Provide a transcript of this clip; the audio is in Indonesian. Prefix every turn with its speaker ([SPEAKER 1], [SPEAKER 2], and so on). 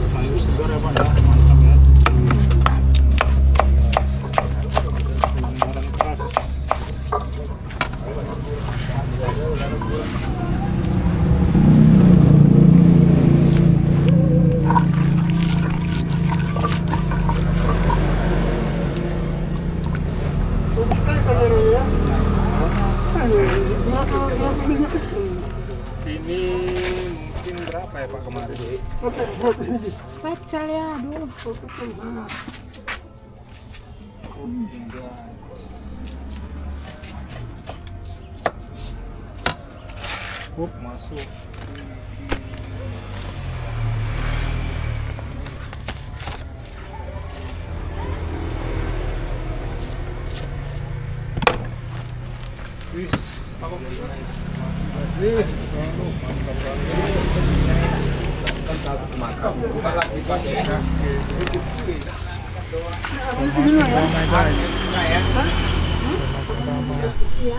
[SPEAKER 1] Sayur segar ya Pak ya, mantap ya. Pelanggaran keras. Ini mungkin berapa ya Pak kemarin?
[SPEAKER 2] Pacal ya, aduh.
[SPEAKER 1] Masuk. Wis, apa nice. Nih, mantap sekali.